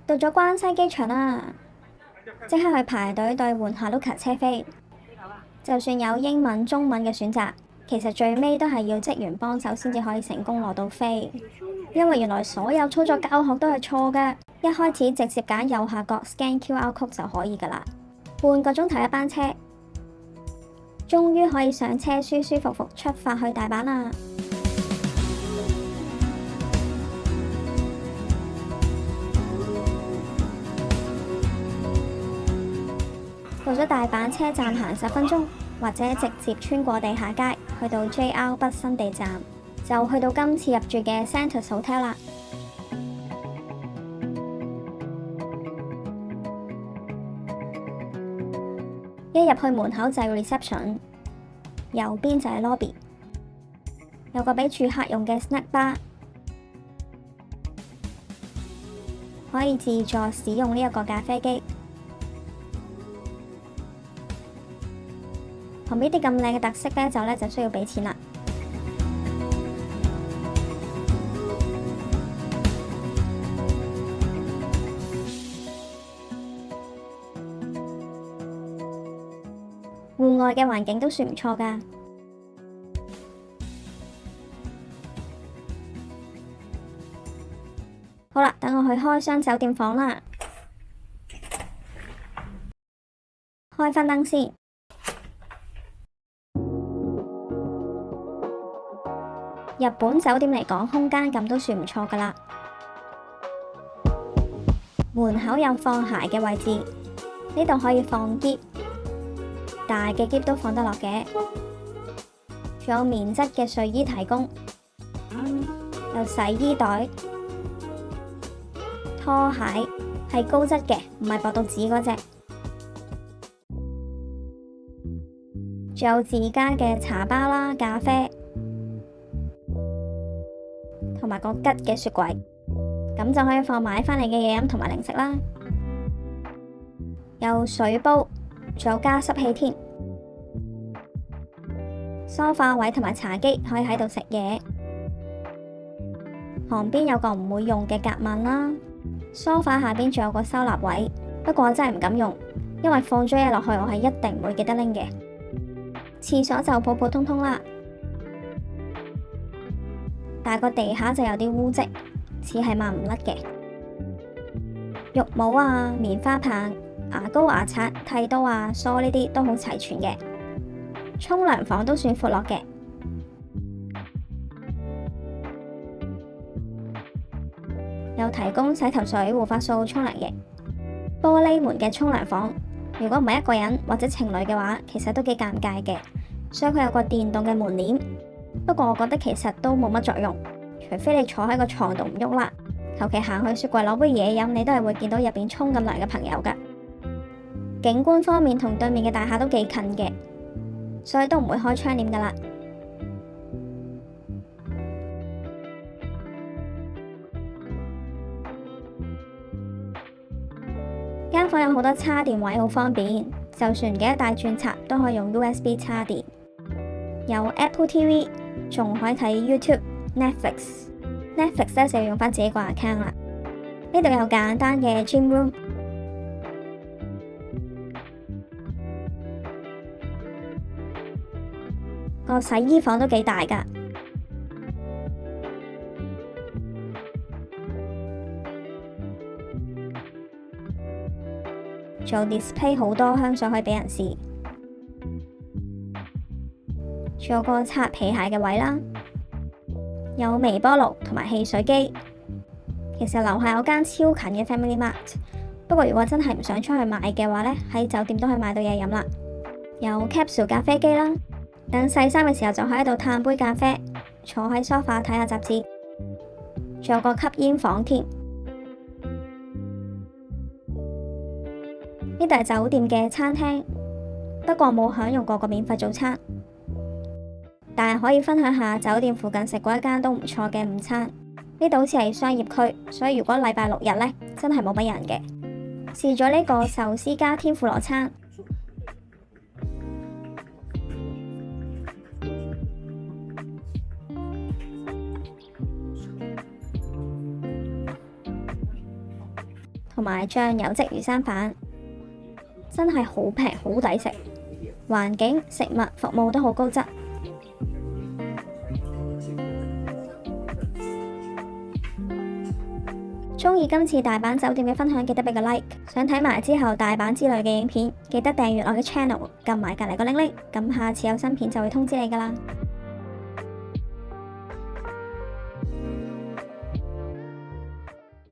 到咗關西機場啦，即刻去排隊兌換 Haruka 車飛。就算有英文、中文嘅選擇，其實最尾都係要職員幫手先至可以成功攞到飛，因為原來所有操作教學都係錯嘅。一開始直接揀右下角 scan QR code 就可以㗎啦。半個鐘頭一班車，終於可以上車，舒舒服服出發去大阪啦。到咗大阪車站行10分鐘，或者直接穿過地下街去到 JR 北新地站，就去到今次入住嘅 Center Hotel 啦。一入去門口就係 reception， 右邊就係 lobby， 有個俾住客用嘅 snack bar， 可以自助使用呢一個咖啡機。旁邊啲咁靚嘅特色啤酒呢，就需要俾錢啦。戶外嘅環境都算唔錯㗎。好啦，等我去開箱酒店房啦，開返燈先。日本酒店嚟講，空間感都算唔錯㗎啦。門口有放鞋嘅位置，呢度可以放篋，大嘅篋都放得落嘅。仲有棉質嘅睡衣提供，有洗衣袋、拖鞋，係高質嘅，唔係薄到紙嗰隻。仲有自家嘅茶包啦、咖啡，同埋個吉嘅雪櫃，咁就可以放買返嚟嘅嘢飲同埋零食啦。有水煲，仲有加濕器添。梳化位同埋茶几可以喺度食嘢。旁邊有個唔會用嘅夾萬啦。梳化下邊仲有個收納位，不過我真係唔敢用，因為放咗嘢落去，我係一定唔會記得拎嘅。廁所就普普通通啦。但係個地下就有啲污漬，似係抹唔甩嘅。浴帽啊、棉花棒、牙膏、牙刷、剃刀啊、梳呢啲都好齊全嘅。沖涼房都算闊落嘅，有提供洗頭水、護髮素、沖涼液。玻璃門嘅沖涼房，如果唔係一個人或者情侶嘅話，其實都幾尷尬嘅，所以佢有個電動嘅門簾。不過我覺得其實都冇乜作用，除非你坐喺個床度唔喐啦，求其行去雪櫃攞杯嘢飲，你都係會見到入邊沖緊涼嘅朋友㗎。景觀方面同對面嘅大廈都幾近嘅，所以都唔會開窗簾㗎啦。間房有好多叉電位，好方便，就算唔記得帶轉插都可以用 USB 叉電。有 Apple TV， 仲可以睇 YouTube、Netflix 咧就要用返自己個 account 啦。呢度有簡單嘅 gym room， 個洗衣房都幾大㗎。仲有 display 好多香水可以俾人試，仲有個擦皮鞋嘅位啦，有微波爐同埋汽水機。其實樓下有間超近嘅 Family Mart， 不過如果真係唔想出去買嘅話呢，喺酒店都可以買到嘢飲啦。有 capsule 咖啡機啦，等洗衫嘅時候就喺度嘆杯咖啡，坐喺梳化睇下雜誌。仲有個吸煙房添。呢度係酒店嘅餐廳，不過冇享用過個免費早餐，但係可以分享下酒店附近食過一間都唔錯嘅午餐。呢度好似係商業區，所以如果禮拜六日呢，真係冇乜人嘅。試咗呢個壽司加天婦羅餐，同埋醬油鯽魚生飯，真係好平好抵食，環境、食物、服務都好高質。鍾意今次大阪酒店嘅分享，記得俾個 like。想睇埋之後大阪之類嘅影片，記得訂閱我嘅 channel，撳埋隔離個鈴鈴，咁下次有新片就會通知你㗎喇。